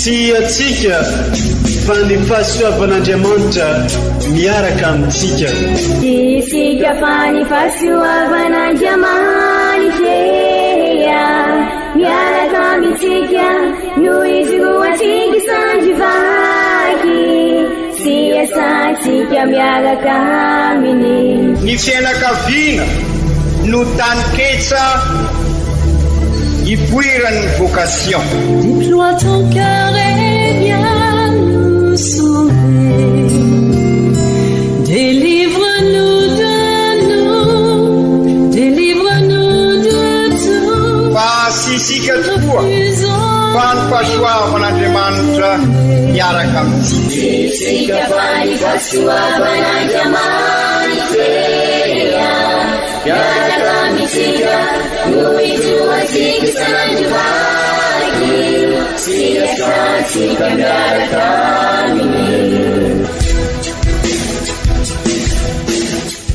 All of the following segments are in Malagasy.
Tsy atsika fa ny fahasoavan'Andriamanitra miaraka amintsika. Isika fa ny fahasoavan'Andriamanitra miaraka amintsika noho izy roa tsika sandrivaky sy asantsika miaraka aminy. Ny fianakaviana no tany-ketsa ipoiran'ny vocation. Déploie ton cœur et viens nous sauver. Délivre-nous de nous, délivre-nous de tout. Fa sisika tokoa fa ny fahasoavan'Andriamanitra miaraka amintsika. Sisika fa ny fahasoavan'Andriamanitra miaraka amintsika noho izy roa tsika sandrivaky sy asantsika miaraka aminy.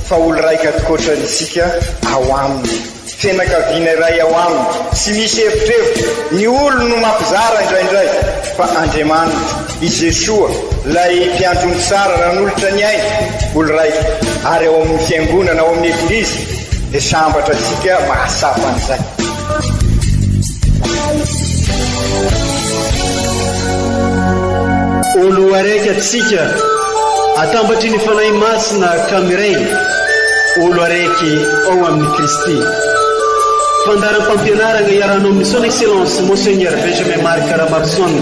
Fa olo raika atokotrantsika ao aminy, fianakaviana iray ao aminy, tsy misy efitrevitra. Ny olo no mampizara indraindray, fa Andriamanitra i Jesoa lay mpiandrony tsara ran'olotra ny aina, olo raika. Ary ao amin'ny fiangonana, ao amin'ny eglizy dia sambatra antsika mahasapa an'izay. Olo araiky atsika atambatry ny fanahy masina kamiray, olo araiky ao amin'ny Kristy. Fandaram-pampianarana iarahanao amin'ny son excellence Monseigneur Benjamin Marc Caramarson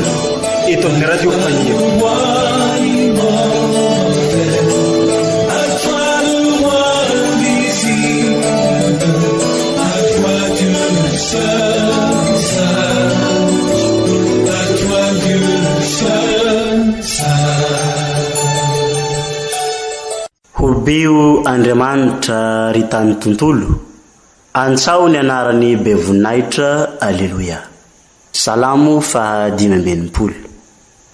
eto amin'ny radio Fania. Holbeo Andriamanitra ry tany tontolo, antsao ny anarany bevoninahitra. Alleluia. Salamo fa 5:20.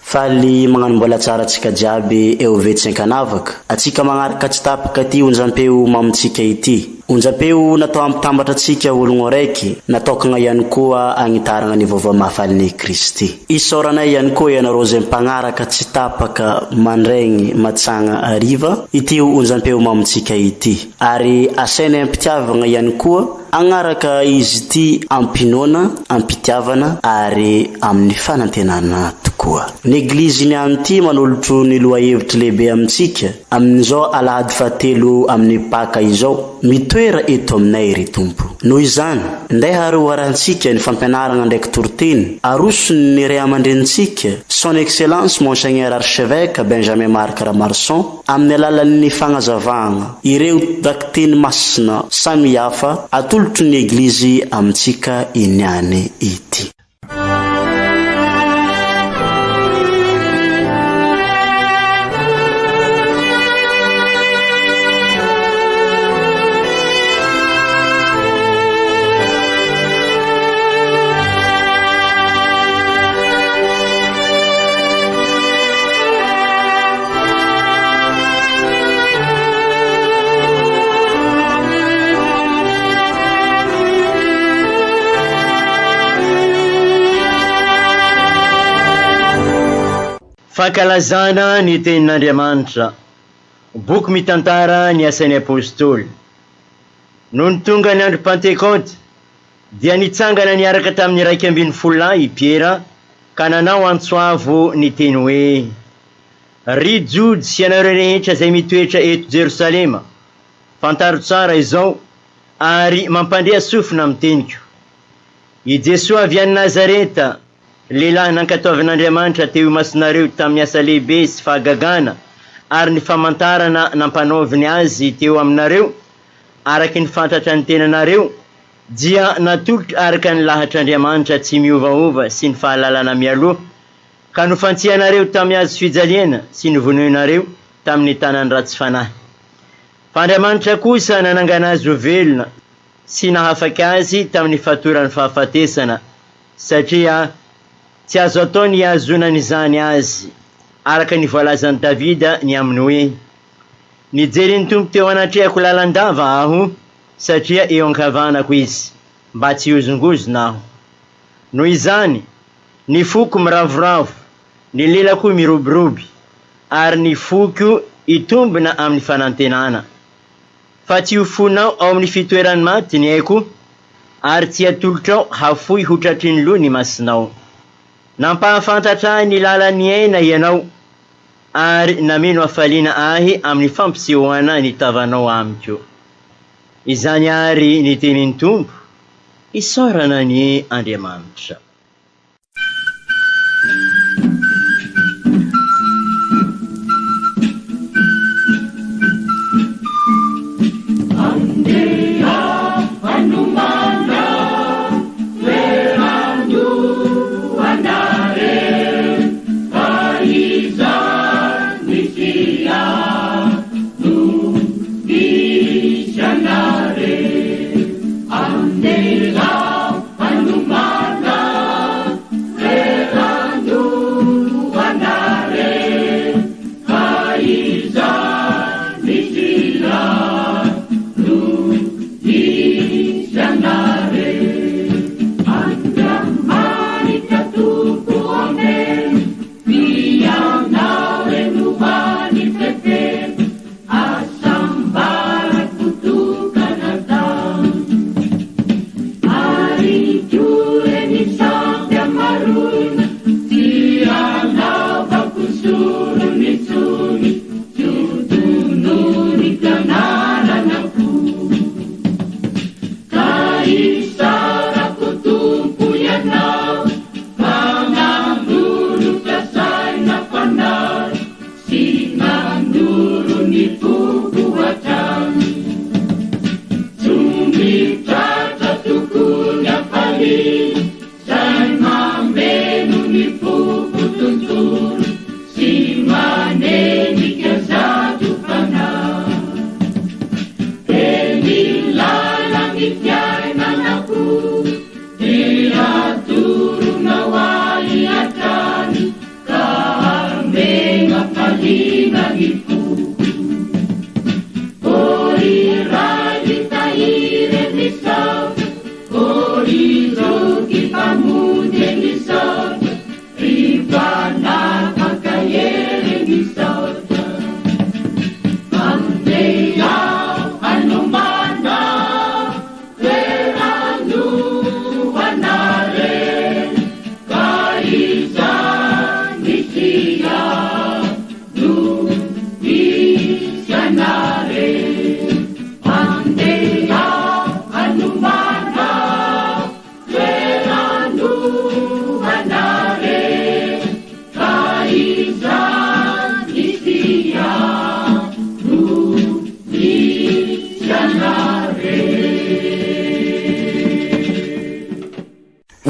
Faly magnambola tsara atsika jiaby eo vetsenkanavaka, atsika magnaraka tsy tapaka ty onjam-peo mamitsika ity. Onjam-peo natao ampitambatra atsika ologno raiky, natokana ihany koa agnitarana ny vaovao mahafalin'ny Kristy. Isaoranay ihany koa ianareo zay mpagnaraka tsy tapaka mandraigny matsagna ariva ity onjam-peo mamitsika ity. Ary asainay ampitiavana ihany koa agnaraka izy ty ampinona, ampitiavana ary amin'ny fanantenana tokoa. Ny eglizy niany ty manolotro ny loha hevitry lehibe amintsika amin'izao alahady fahatelo amin'ny paka izao, mitoera eto aminay ry Tompo. Noho izany, ndeha ary hoarantsika ny fampianarana ndraiky toroteny arosony ny ray aman-drenitsika son excellence Monseigneur Archevêque Benjamin Marc Caramarson amin'ny alalan'ny fagnazavagna ireo dakiteny masina samihafa atolotro ny eglizy amintsika iniany ity. Fankalazana ny tenin'Andriamanitra, boky mitantara ny asan'ny apôstôly. Noho ny tonga ny andro Pentekote dia nitsangana niaraka tamin'ny 12 Piera ka nanao antsoavo ny teny hoe: ry Jody sy ianareo rehetra zay mitoetra eto Jerosalema, fantaro tsara izao ary mampandrea sofina amin'ny teniko. I Jesosy avy any Nazareta, lehilahy nankatoavan'Andriamanitra teo imasonareo tamin'ny asa lehibe sy fahagagana ary ny famantarana nampanaoviny azy teo aminareo araky ny fantatra ny tenanareo, dia natolotra araka ny lahatr'Andriamanitra tsy miovaova sy ny fahalalana mialoha, ka nofantsianareo tamin'ny azo fijaliana sy novonoinareo tamin'ny tanany ratsy fanahy. Fa Andriamanitra kosa nanangana azy ho velona sy nahafaky azy tamin'ny fatoran'ny fahafatesana, satria tsy azo atao ny azonany izany azy araka ny voalazan'i Davida ny aminy hoe: nijery ny Tompo teo anatrehako lalandava aho, satria eo ankavanako izy, mba tsy hiozongozona aho. Noho izany, ny foko miravoravo ny lela koa miroboroby ary ny foko itombina amin'ny fanantenana. Fa tsy ho fonao ao amin'ny fitoerany maty ny haiko ary tsy atolotrao hafoy hotratry ny loha ny masinao. Nampahafantatra ny lalan'ny aina ianao ary nameno afaliana ahy amin'ny fampisehoana ny tavanao amiko. Izany ary ny tenin'ny Tompo, isaorana ny Andriamanitra.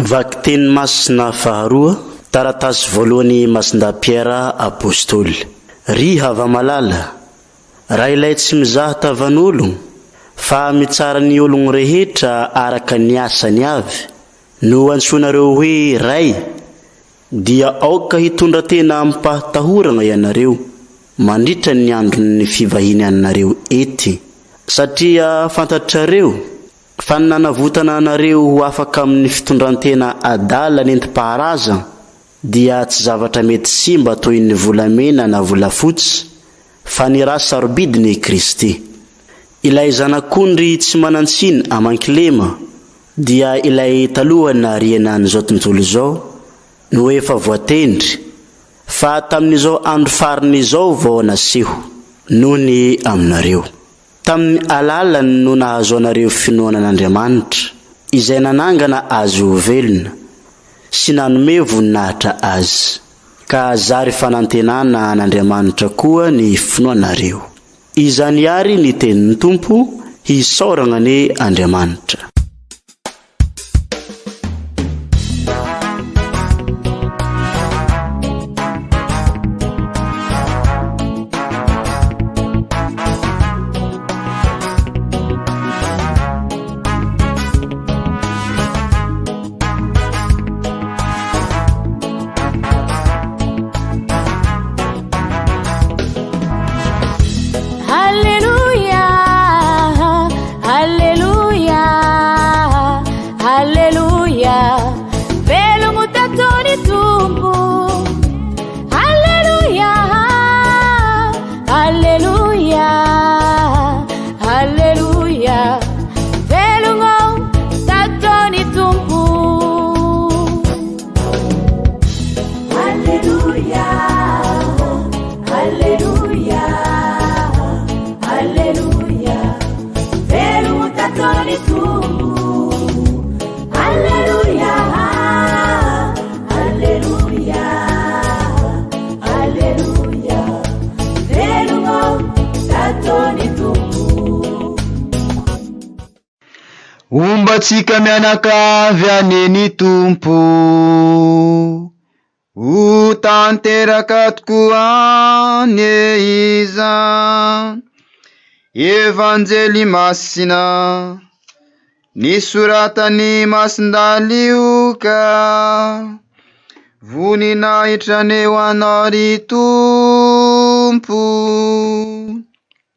Vaky teny masina faharoa, taratasy voalohany Masinda Piera apôstôly. Ry hava malala, raha ilay tsy mizaha tavan'olo, fa mitsara ny ologno rehetra araka ny asany avy. No antsonareo hoe ray, dia aoka hitondra tena ampahitahorana ianareo mandritra ny andron'ny fivahinianareo ety. Satria fantatrareo fa nanavotana anareo ho afaka amin'ny fitondrantena adala nentim-paharaza dia tsy zavatra mety simba toy ny volamena na volafotsy, fa ny raha sarobidiny Kristy. Ilay zanak'ondry tsy manantsiny amankilema dia ilay talohana riana an'izao tontolo izao no efa voatendry, fa tamin'izao andro fariny izao vao naseho noho ny aminareo. Tamin'ny alalany no nahazo anareo finoana an'Andriamanitra izay nanangana azy ho velona sy nanome voninahitra azy, ka zary fanantenana an'Andriamanitra koa ny finoanareo. Izany ary ny tenin'ny Tompo, hisaorana ny Andriamanitra. Alléluia, Alléluia. ni tumbu. Alleluia, alleluia, alleluia. Velumo tato ni tumbu. Ombatsika mianakavy aneny tompo, ho tanteraka tokoa ny iza evanjely masina nisoratany masindalioka, voninahitra neo anao ry tompo.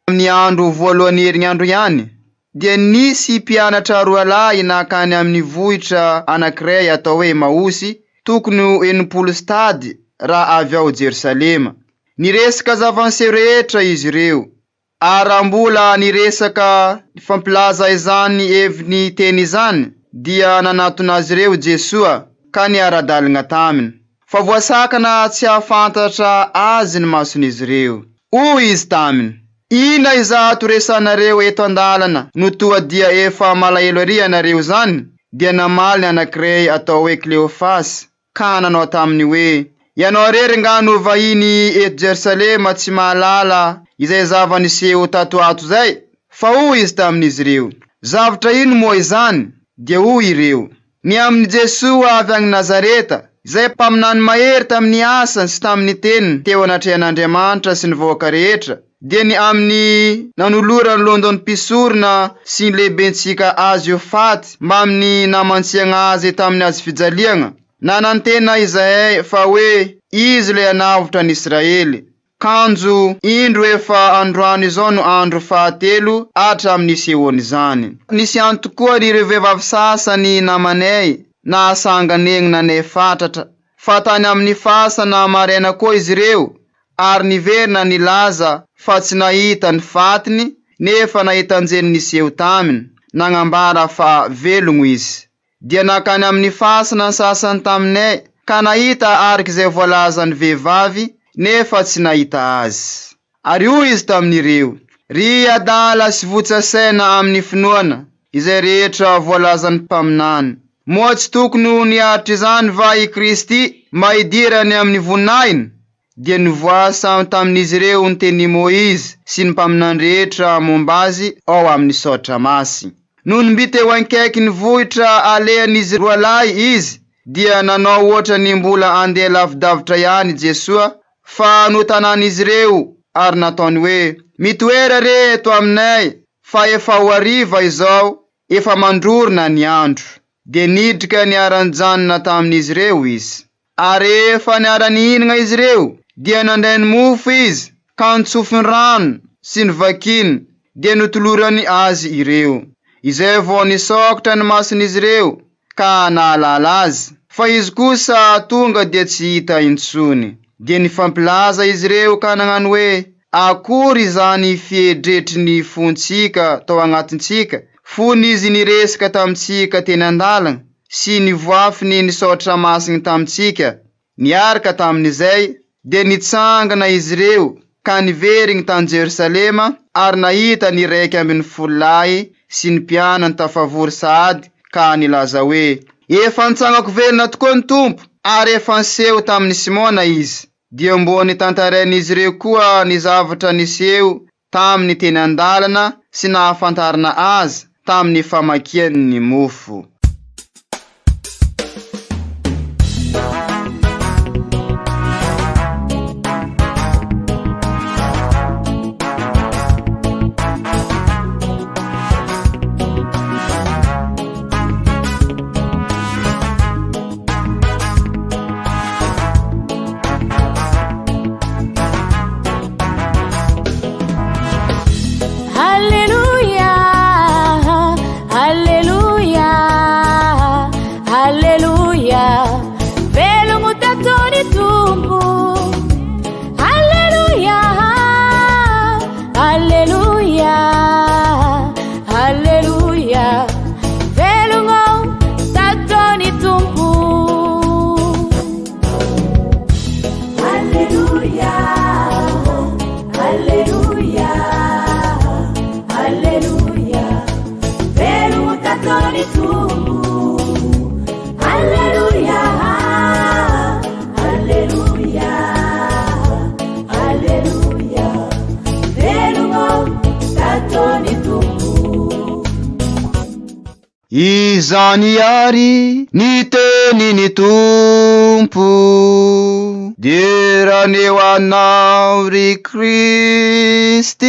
Amin'ny andro voalohany herinandro ihany dia nisy mpianatra roa lahy nakany amin'ny vohitra anankiray atao hoe Maosy, tokony 80 stady raha avy ao Jerusalema. Niresaka zava-niseho rehetra izy ireo, arambola niresaka fampilaza izany heviny teny izany dia nanatona azy ireo Jesoa ka niara-dalagna taminy. Fa voasakana tsy ahafantatra azy ny mason'izy ireo. Hoy izy taminy, ina izato resanareo eto andalana no toa dia efa malahelo ary anareo zany? Dia namaly anankiray atao hoe Kleofasy ka nanao taminy hoe, ianao rery nga no vahiny eto Jerusalema tsy mahalala izay zava-niseho tato ato zay? Fa hoy izy tamin'izy ireo, zavatra ino moa izany? Dia hoy ireo, ny amin'ny Jesoa avy any Nazareta, izay mpaminany mahery tamin'ny asany sy tamin'ny teniny teo anatrehan'Andriamanitra sy ny vahoaka rehetra, dia ny amin'ny nanolora ny london'ny mpisorona sy ny lehibentsika azy io faty mba amin'ny namantsiagna azy tamin'ny azy fijaliagna. Nanantena Izahay fa hoe izy le anavotra ny Israely. Kanjo indro efa androany izao no andro fahatelo hatramin'ny sehoany izany. Nisy any tokoa ireo vehivavy sasany namanay na sanganegny nanay fatratra, fa tany amin'ny fasana maraina koa izy ireo, ary niverina nilaza fa tsy nahita ny fatiny, nefa nahitanjeny niseho taminy, nagnambara fa velogno izy. Dia nakany amin'ny fasana ny sasany taminay, ka nahita ariky izay voalazany vehivavy, nefa tsy nahita azy. Ary hoy izy tamin'ireo, ry adala sy votsasaina amin'ny finoana, izay rehetra voalazany mpaminany. Moa tsy tokony ho niaritra izany va i Kristy mba hidirany amin'ny voninahiny? Dia nivoasa tamin'izy ireo ny teny Moizy sy ny mpaminany rehetra momba azy ao amin'ny Sotra Masy. Noho nimbita eo ankaiky ny vohitra alehan'izy roa lahy izy, dia nanao ohatra ny mbola andeha lavidavitra ihany Jesoa, fa notanan'izy ireo ary nataony hoe, mitoera re eto aminay, fa efa ho hariva izao, efa mandrorona ny andro. Dia nidrika niaran-janona tamin'izy ireo izy. Ary efa niara-nihinagna izy ireo, dia nandray ny mofo izy, ka nitsofiny rano sy ny vakiny, dia notolorany azy ireo. Izay vao nisokotra ny mason'izy ireo, ka nahalala azy, fa izy kosa tonga dia tsy hita intsony. Dia nifampilaza izy ireo ka nagnano hoe, akory izany fiedretry ny fontsika tao agnatintsika, fony izy niresaka tamitsika teny andalana, sy nivoafiny nisotra masiny tamitsika. Niaraka tamin'izay, dia nitsangana izy ireo, ka niverigny tany Jerusalema, ary nahita ny 12 lahy sy ny mpianany tafavory sahady, ka nilaza hoe, efa nitsangako velona tokoa ny tompo, ary efa niseho tamin'ny Simona izy. Dia mbo nitantarain'izy ireo koa ny zavatra niseho tamin'ny teny andalana sy nahafantarana azy tamin'ny famakiany ny mofo. Alleluia, alleluia. ni Mungu. Haleluya, haleluya, haleluya. Verumo tato ni Mungu. Izany ary ny teniny Tompo, dia raha ny eo anao ry Kristy.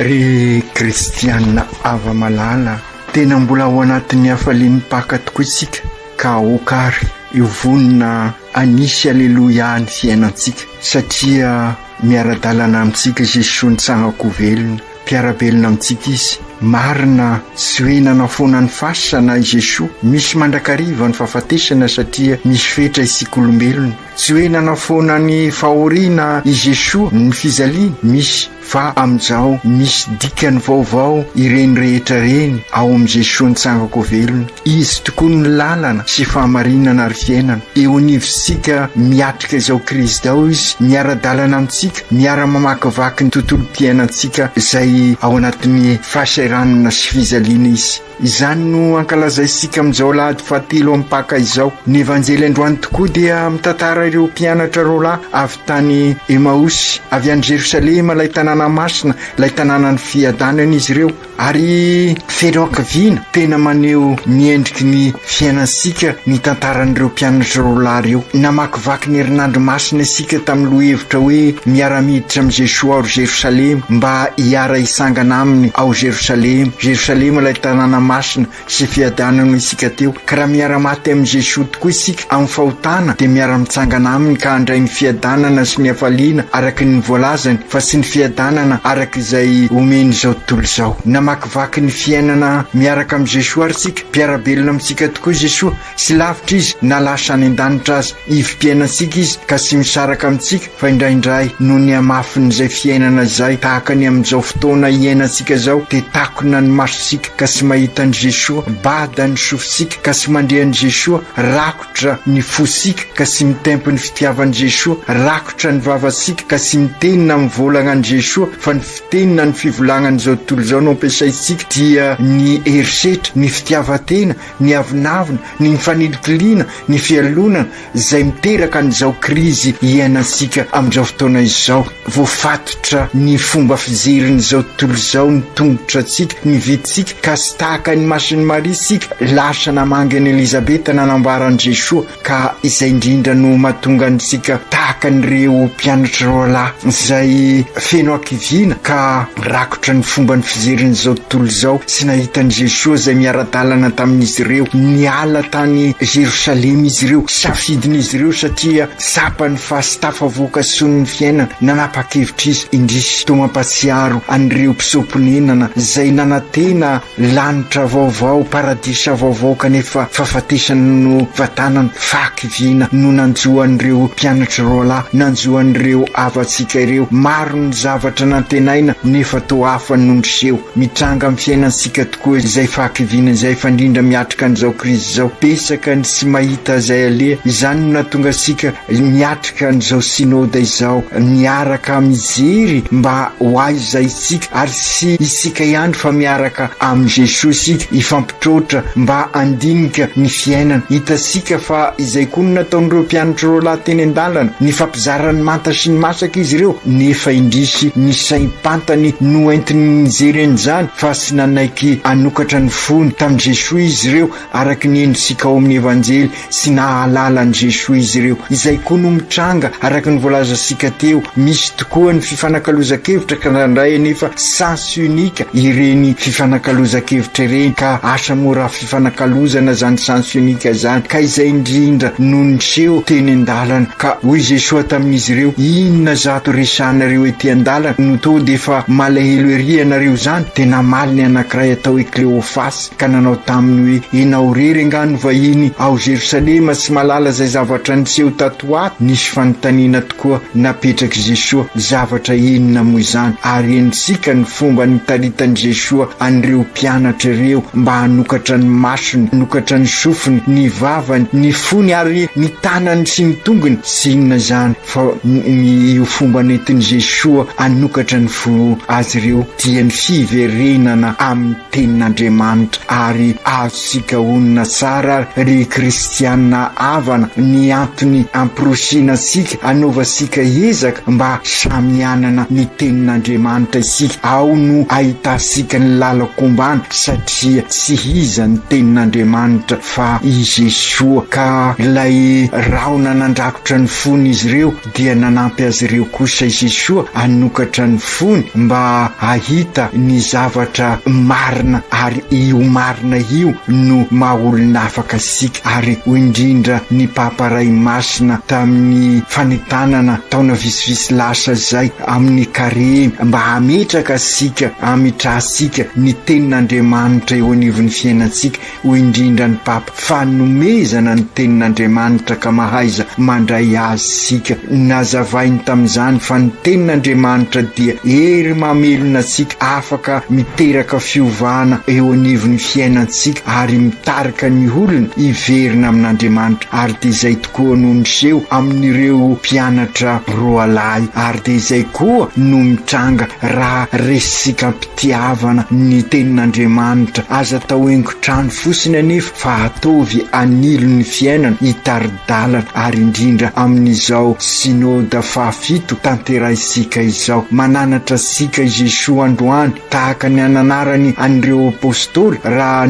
Ry kristianina ava-malala, tena mbola ao anatin'ny hafalian'ny Paka tokoa isika, ka okary io vonina anisy aleloia ny fiainantsika, satria miara-dalana amintsika Jesosy nitsangako velona, mpiara-belona amintsika izy. Marina sy hoe nanafona ny fasana i Jesosy, misy mandrakariva ny fahafatesana satria misy fetra isika olombelona. Tsy hoe nanafona ny fahoriana i Jesosy ny fizaliana, misy fa amin'izao misy dikany vaovao ireny rehetra reny ao amin'ny Jesosy nitsangako velona. Izy tokoa ny lalana sy fahamarinana ary fiainana. Eo anivontsika miatrika izao Kristy ao izy, miara-dalana amintsika, miara-mamakivaky ny tontolo-piainantsika izay ao anatin'ny fahasahiranana sy fizaliana izy. Izany no ankalazaisika amin'izao lahady fahatelo amin'ny Paka izao. Ny evanjely androany tokoa dia mitantara ireo mpianatra roalahy avy tany Emaosy, avy any Jerosalema, ilay tanàna masina, ilay tanàna ny fiadanana izy ireo. Ary feno ankaviana tena maneho miendriky ny fiainansika ny tantaran'ireo mpianatra roalahy ireo. Namakivaky ny herinandro masina isika tamin'ny lohevitra hoe miara-miditra amin'ny Jesosy ao Jerosalema, mba hiara hisangana aminy ao Jerosalema. Jerosalema ilay tanàna masina sy fiadanana isika teo. Ka raha miara-maty amin'ny Jesosy tokoa isika amin'ny fahotana, dia miara-mitsangana aminy ka handray ny fiadanana sy ny hafaliana araka ny voalazany, fa sy ny fiadanana araka izay omeny izao tontolo izao. Namakivaky ny fiainana miaraka amin'ny Jesosy ary isika, mpiara-belona amintsika tokoa Jesosy, sy lavitra izy na lasa any an-danitra azy, ivim-piainansika izy ka sy misaraka amintsika, fa indraindray no ny amafin'izay fiainana izay tahaka ny amin'izao fotoana iainantsika izao, dia takona ny masosika ka sy mahita ny Jesosy, bada ny sofisika ka sy mandrea ny Jesosy, rakotra ny fosika ka sy mitempo ny fitiavan'i Jesosy, rakotra ny vavasika ka sy mitenina amin'ny volagna ny Jesosy, fa ny fitenina ny fivolangan'izao tontolo izao no ampiasaitsika dia ny herisetra, ny fitiavatena, ny avinavina, ny fanilokiliana, ny fialonana izay miteraka an'izao krizy iainantsika amin'izao fotoana izao. Voafatotra ny fomba fizerin'izao tontolo izao ny tongotra antsika, ny vitsika, ka sy tahaka ny mason'ny Maria isika, lasa namangy an'i Elizabeta nanambaran'i Jesosy, ka izay indrindra no mahatonga antsika tahaka n'ireo mpianatra roalahy izay feno ankiviana ka rakotra ny fomba ny fizerin'izao tontolo izao, sy nahitan'i Jesosy izay miara-dalana tamin'izy ireo. Niala tany Jerosalema izy ireo, safidin'izy ireo satria sapany fa sy tafavoakason'ny fiainana. Nanapa-kevitra izy indrisy to mampatsiaro an'ireo mpisomponenana izay nanantena lanitra vaovao, paradisa vaovao, kanefa fahafatesana no vatanana. Fahakiviana no nanjoan'ireo mpianatra roalahy, nanjoan'ireo avatsika ireo. Maro ny zavatra nantenaina nefa to hafa no niseho. Mitranga amin'ny fiainansika tokoa izay fahakiviana izay, fa indrindra miatrika an'izao krizy izao, pesaka ny sy mahita izay aleha. Izany no natonga asika miatrika an'izao sinoda izao, miaraka mijery mba ho aiza isika, ary sy isika ihany fa miaraka amin'ny Jesosy isika, ifampitrotra mba handinika ny fiainana. Hitasika fa izay koa no nataon'ireo mpianatra roalahy teny an-dalana, ny fampizarany manta sy ny masaka izy ireo, nefa indrisy ny saim-pantany no entiny nijery an'izany, fa sy nanaiky anokatra ny fony tamin'i Jesosy izy ireo, araka ny endrisika ao amin'ny evanjely, sy nahalala ny Jesosy izy ireo. Izay koa no mitranga araka ny voalazantsika teo, misy tokoa ny fifanakaloza-kevitra ka nandray anefa sens unika ireny fifanakaloza-kevitra ireny, ka asa mora fifanakalozana zany sens unika zany. Ka izay indrindra no niseho teny an-dalana, ka hoy Jesosy tamin'izy ireo, inona zato resanareo ety an-dalana no to de fa malahelo ery anareo zany, tena namaliny anankiray atao hoe Cléofasy ka nanao taminy hoe enao rery angano vahiny ao Jerosalema sy malala zay zavatra niseho tato ato. Nisy fanontaniana tokoa napetraky Jesoa zavatra inona moa izany, ary ensika ny fomba nitaritany Jesoa an'ireo mpianatra ireo mba hanokatra ny masony, hanokatra ny sofiny, ny vavany, ny fony ary ny tanany sy ny tongony. Sy inona izany fa io fomba nentin'i Jesoa hanokatra ny fo azy ireo dia ny fiverenana amin'ny tenin'Andriamanitra, ary azosika onina tsara ry kristianina avana ny antony amporosina sika anaovasika ezaka mba samianana ny tenin'Andriamanitra isika. Ao no ahitasika ny lalakombana satria tsy iza ny tenin'Andriamanitra fa i Jesoa. Ka ilay raona nandrakotra ny fony izy ireo dia nanampy azy ireo kosa i Jesoa hanokatra ny fony mba ahita ny zavatra marina, ary io marina io no mahaolona afaka sika. Ary indrindra ny paparay masina tamin'ny fanetanana taona visivisy lasa zay amin'ny Karemy mba hametraka sika, hametrahsika ny tenin'Andriamanitra eo anivon'ny fiainantsika. Indrindra ny papa fanomezana ny tenin'Andriamanitra ka mahaiza mandray azy sika. Nazavainy tamin'izany fa ny tenin'Andriamanitra dia ery mamelona sika, afaka miteraka fiovana eo anivon'ny fiainantsika ary mitarika ny olona iverina amin'Andriamanitra. Ary dia izay tokoa no niseho amin'ireo mpianatra roa lahy, ary dia izay koa no mitranga raha resika mpitiavana ny tenin'Andriamanitra. Aza atao haingo-trano fosiny anefa fa atovy anilo ny fiainana hitaridalana. Ary indrindra amin'izao synôda fahafito tanterahisika izao, mananatra sika Jesoa androany tahaka ny ananarany an'ireo apôstôly, raha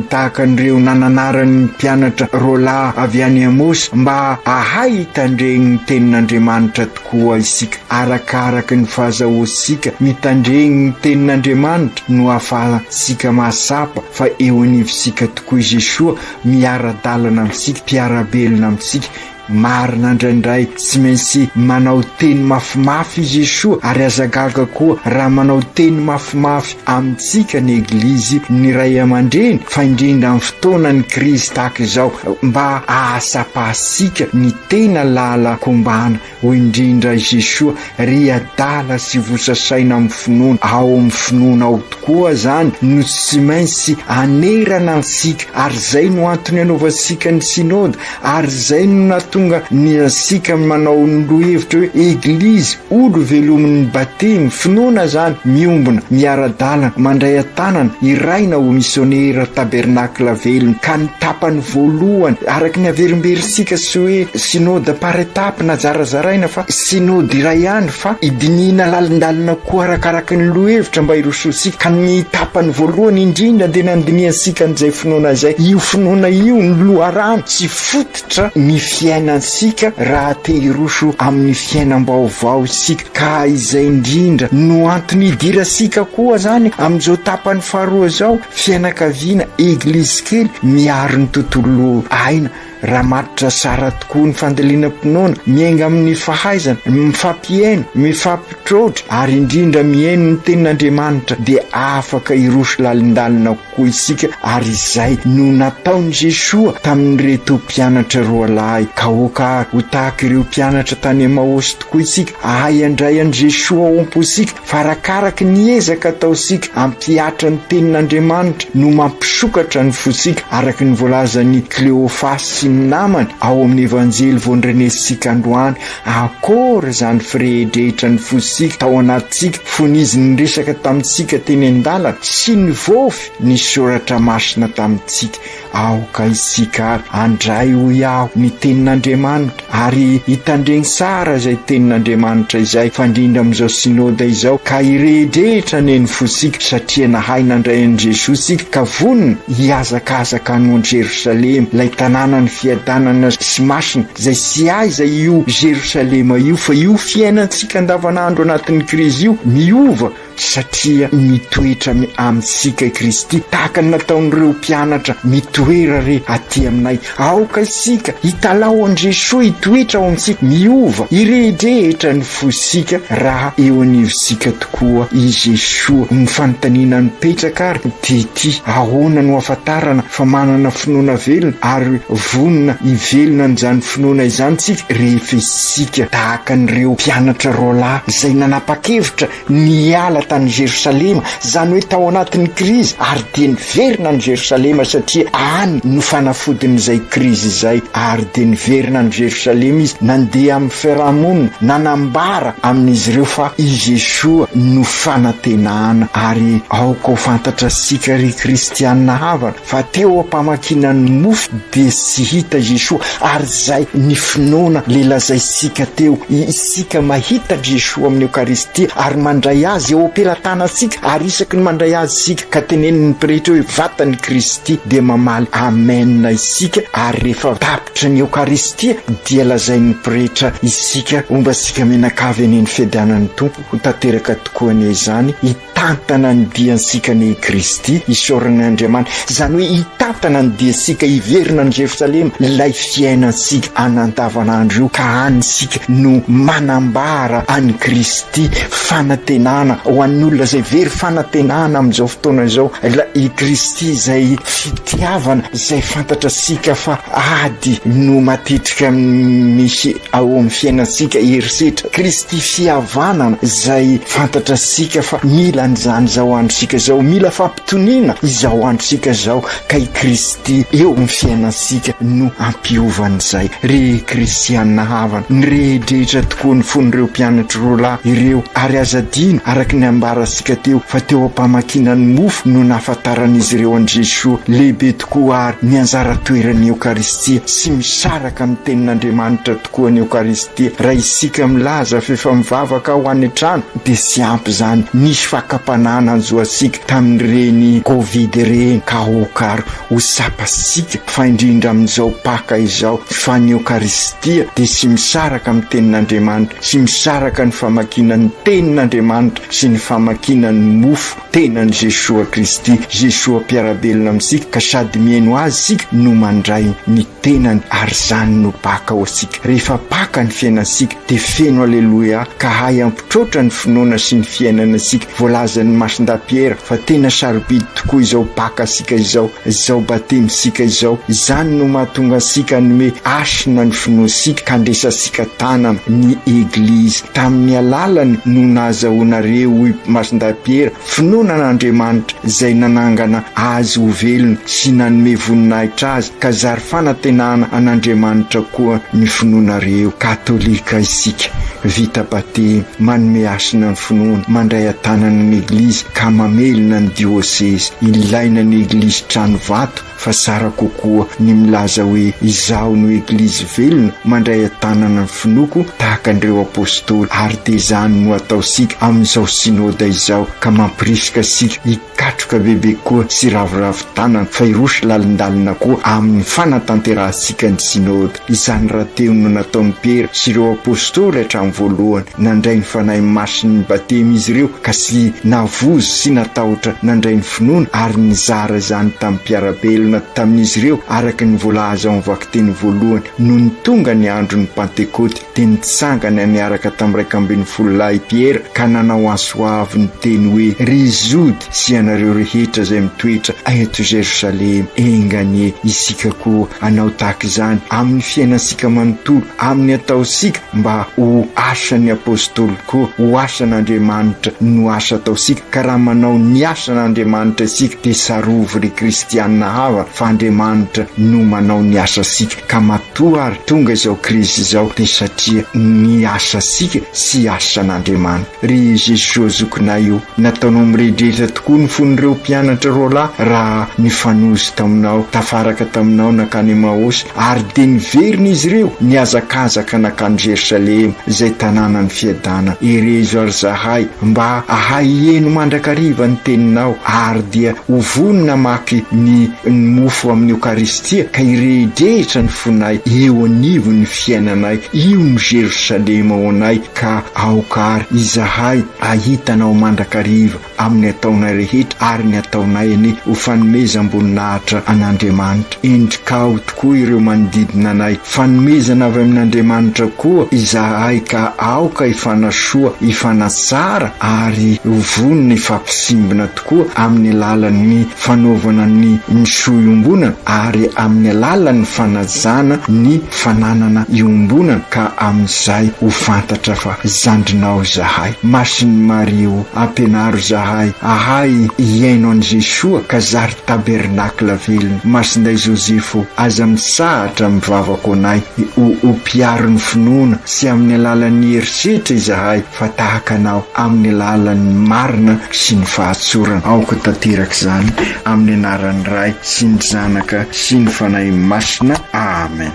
tahaka an'ireo nananarany mpianatra rola avy any Amosy, mba ahay hitandregny ny tenin'Andriamanitra tokoa isika. Arakaraka ny fahazahoasika mitandregny ny tenin'Andriamanitra no ahafahasika mahasapa fa eo anivosika tokoa Jesoa miara-dalana amintsika, mpiarabelona amintsika. Marina indraindray tsy maintsy manao teny mafimafy Jesoa, ary azagaga koa raha manao teny mafimafy amintsika ny eglizy, ny ray aman-dreny, fa indrindra amin'ny fotoanany krizy tahaka izao mba ahasapasika ny tena lala kombana. Indrindra Jesoa ry adala sy vosasaina amin'ny finoana, ao amin'ny finoana ao tokoa zany no tsy maintsy anerana ansika. Ary zay no antony anaovasika ny synôda, ary zay no tonga ny asika manao lohevitra hoe eglizy olo velomin'ny batemy, finoana zany miombona miara-dalana mandray atanana iraina ho misionera tabernakla velona. Ka ny tapany voalohany araky ny averimberitsika sy hoe synôda par étape na zarazaraina fa synôda iray ihany, fa idinina lalindalina koa arakaraky ny lohevitra mba hirososika. Ka ny tapany voalohany indrindra dia nandiniansika an'izay finoana zay. Io finoana io ny loharano tsy fototra ny fiainansika raha te hiroso amin'ny fiainam-baovao isika. Ka izay indrindra no antony idirasika koa zany amin'izao tapany faharoa zao, fianakaviana eglizy kely miaro ny tontolo aina. Raha matitra sara tokoa ny fandaliana-pinoana, miainga amin'ny fahaizana, mifampiaina, mifampitrotra, ary indrindra miaino ny tenin'Andriamanitra, dia afaka hiroso lalindalina kokoa isika. Ary izay no nataony Jesoa tamin'ireto mpianatra roa lahy. Ka oka ho tahaka ireo mpianatra tany Emaosy tokoa isika, ahay andray an' Jesoa ao am-posika, fa arakaraky ny ezaka ataosika ampiatra ny tenin'Andriamanitra no mampisokatra ny fosika, araky ny voalazany Cléofasy namany ao amin'ny evanjely voandrenesika androany. Akory zany firehdrehitra ny fosika tao anatsika, fonizy ny resaka tamintsika teny an-dalana sy ny vofy ny soratra masina tamintsika. Aoka isika andray ho iaho ny tenin'Andriamanitra, ary hitandregny sara zay tenin'Andriamanitra izay, fa indrindra amin'izao synôda izao ka hirehdrehitra neny fosika, satria nahay nandray an' Jesosy sika ka vonona hiazakazaka any Jerosalema, lay tanàna ny fiadanana sy masina zay sy aiza io Jerosalema io, fa io fiainantsika andavanandro anatin'ny krizy io miova satria mitoetra amintsika Kristy, tahaka ny nataon'ireo mpianatra mitoera re aty aminay. Aoka isika hitalao an Jesosy hitoetra ao amintsika miova irehetra ny fosika raha eo anivosika tokoa i Jesosy. Ny fanontaniana nipetraka ary dia ity: ahoana no ahafantarana fa manana finoana velona ary vonona ivelona an'izany finoana izany tsika rehefa isika tahaka an'ireo mpianatra roalahy izay nanapa-kevitra niala tany Jerosalema, izany hoe tao anatin'ny krizy, ary dia niverina ny Jerosalema satria any no fanafodin'izay krizy izay. Ary dia niverina ny Jerosalema izy, nandeha amin'ny fiarahamonina, nanambara amin'izy ireo fa i Jesosy no fanantenana. Ary aoka ho fantatra sika ry kristianina havana fa teo ampamakinan'ny mofo dia tsy hita Jesosy, ary zay ny finoana le lazaisika teo. Isika mahita Jesosy amin'ny Eukaristia ary mandray azy eo am-pelantanantsika, ary isaky ny mandray azy sika ka tenenin'ny pretra hoe vatany Kristy dia mamaly amen isika. Ary rehefa tapitra ny Eukaristia dia lazain'ny pretra isika omba sika menakavy aneny fiadanan'ny tompo ho tanteraka tokoa ny izany hitantana ny diansika ny Kristy isorany Andriamanitra, izany hoe hitantana ny diansika iverina ny Jerosalema lay fiainansika anandavanandro io, ka any sika no manambara any Kristy fanantenana ho an'olona zay very fanantenana amin'izao fotoana izao. I Kristy zay fitiavana zay fantatra sika fa ady no matetrika misy ao amin'ny fiainansika herisetra. Kristy fihavanana zay fantatra sika fa mila an'izany zao androsika zao, mila fampitoniana izao androsika zao, ka i Kristy eo amin'ny fiainansika no ampiovan'izay. Re kristianina havana, nirehidrehitra tokoa ny fon'ireo mpianatra roalahy ireo, ary azadina araky ny ambarasika teo fa teo ampamakinan'ny mofo no nahafantaran'izy ireo an Jesosy. Lehibe tokoa ary ny anjara toeran'ny Eukaristia, sy misaraka amin'ny tenin'Andriamanitra tokoa ny Eukaristia. Raha isika milaza fefa mivavaka ho any an-trano dia sy ampy zany nisy fakapanana anjoasika tamin'ireny Covid ireny, ka okaro ho sapasika fa indrindra amin'izao paka izao fa ny Eukaristia dia sy misaraka amin'ny tenin'Andriamanitra, sy misaraka ny famakinan'ny tenin'Andriamanitra sy ny famakinan'ny mofo tenan'i Jesosy Kristy. Jesosy mpiarabelona amintsika, ka sady mihaino azy sika no mandray ny tenany, ary zany no paka ho asika. Rehefa paka ny fiainansika dia feno aleloia, ka hay ampitrotra ny finoana sy ny fiainana sika. Voalazan'ny Masindapiera fa tena sarobidy tokoa izao paka sika izao, izao batemisika izao. Izany no mahatonga sika nome asina ny finoasika ka andresasika tanana ny Eglizy. Tamin'ny alalany no nahazahoanareo i Masindapiera finoanan'Andriamanitra izay nanangana azy ho velona sy nanome voninahitra azy, ka zary fanantenana an'Andriamanitra koa ny finoanareo. Katolika isika vita batemy, manome asina ny finoana, mandray atanana ny Eglizy ka mamelona ny dioseze. Ilaina ny Eglizy trano vato fa sara kokoa ny milaza hoe izao no Eglizy velona mandray atanana ny finoko tahaka an'ireo apôstôly. Ary dia izany no ataosika amin'izao sinoda izao, ka mampirisika sika hikatroka bebe koa sy ravoravo-tanana fa hirosy lalindalina koa amin'ny fanatanterahasika ny sinoda. Izany raha teo no nataon'ny Piera sy ireo apôstôly hatramin'ny voalohany, nandray ny fanahy masin'ny batemy izy ireo ka sy navozo sy natahotra nandray ny finoana, ary nizara izany tamin'ny mpiarabelona tamin'izy ireo araky ny voalaza ao amin'ny vakiteny voalohany. No ny tonga ny andro ny Pentekoty dia nitsangana niaraka tamin'ny 12 lahy Piera ka nanao ansoavy ny teny hoe: ry Zody sy ianareo rehetra izay mitoetra eto Jerosalema, enganie isika koa anao tahaka izany amin'ny fiainansika manontolo, amin'ny ataosika mba ho asan'ny apôstôly koa, ho asan'Andriamanitra no asa ataosika. Ka raha manao ny asan'Andriamanitra isika dia sarovy ry kristianina hava fa Andriamanitra no manao ny asa sika, ka matoa ary tonga izao krizy izao dia satria ny asa sika sy asan'Andriamanitra. Ry Jesosy zokinay io, nataonao miredrehitra tokoa ny fon'ireo mpianatra roalahy raha nifanozy taminao, tafaraka taminao nakany Emaosy, ary dia niverina izy ireo niazakazaka nakany Jerosalema izay izay tanàna ny fiadana erezo ary zahay mba ahay eno mandrakariva ny teninao ary dia hovonina maky ny mofo amin'ny Eukaristia ka iredrehitra ny fonay eo anivo ny fiainanay io ny Jerusalema ao anay ka aokary izahay ahitanao mandrakariva amin'ny ataonay rehetra ary ny ataonay ane ho fanomezam-boninahitra an'Andriamanitra endrikao tokoa ireo manodidina anay fanomezana avy amin'Andriamanitra koa izahay ka aoka ifanasoa ifanatsara ary hovonina ifampisimbina tokoa amin'ny alalan'ny fanaovana ny soiombonana ary amin'ny alalan'ny fanajana ny fananana iombonana ka amin'izay ho fantatra fa zandrinao zahay masiny Mario ampianaro zahay ahay iaino an' Jesoa ka zary tabernakla velony masinday Josefo aza misahatra mivavako anay ho piaro ny finoana sy amin'ny alalan'ny herisetra izahay fa tahaka anao amin'ny alalan'ny marina sy ny fahatsorana aoka tanteraka izany amin'ny anaran'ny Ray sy ny Zanaka sy ny Fanahy Masina. Amen.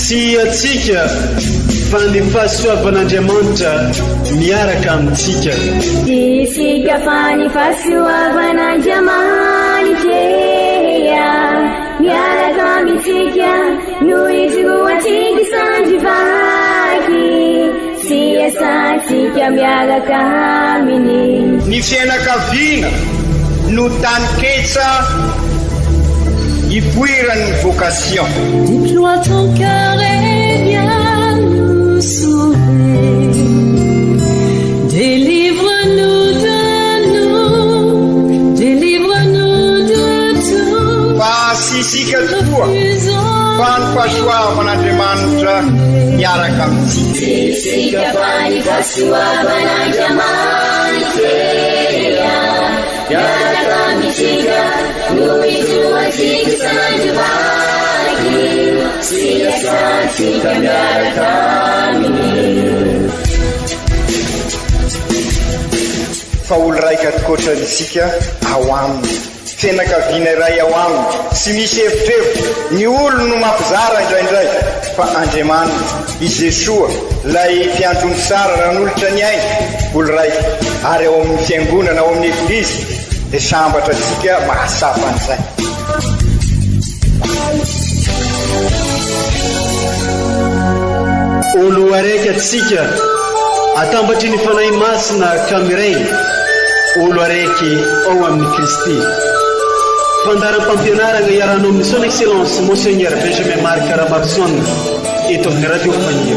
Tsy atsika fa ny fahasoavan'Andriamanitra miaraka amintsika. Isika fa ny fahasoavan'Andriamanitra miaraka amintsika noho isoatsika sandrivaky sy asantsika miaraka aminy. Ny fianakaviana no taniketsa ipoiran'ny vocation. Déploie ton cœur et viens nous sauver. Délivre-nous de tout. Fasisika tokoa fa ny fahasoavan'Andriamanitra miaraka amintsika. Isika fa ny fahasoavan'Andriamanitra miaraka amintsika noho isoatsika sandrivaky sy asantsika miaraka aminy. Fa olo raika atikoatrantsika ao aminy fianakaviana iray ao aminy sy misy hevitrevitra ny olo no mampizara indraindray fa Andriamanitra i Jesoa lay mpiandrony sara ran'olotra ny ainy olo raika ary ao amin'ny fiangonana ao amin'ny eglizy dia sambatra antsika mahasapa an'izay. Olo araiky atsika atambatry ny fanahy masina kamiray olo araiky ao amin'ny Kristy. Fandaram-pampianarana iaranao amin'ny son excellence Monseigneur Benjamin Marc Ramaksona eto amin'ny radio Fania.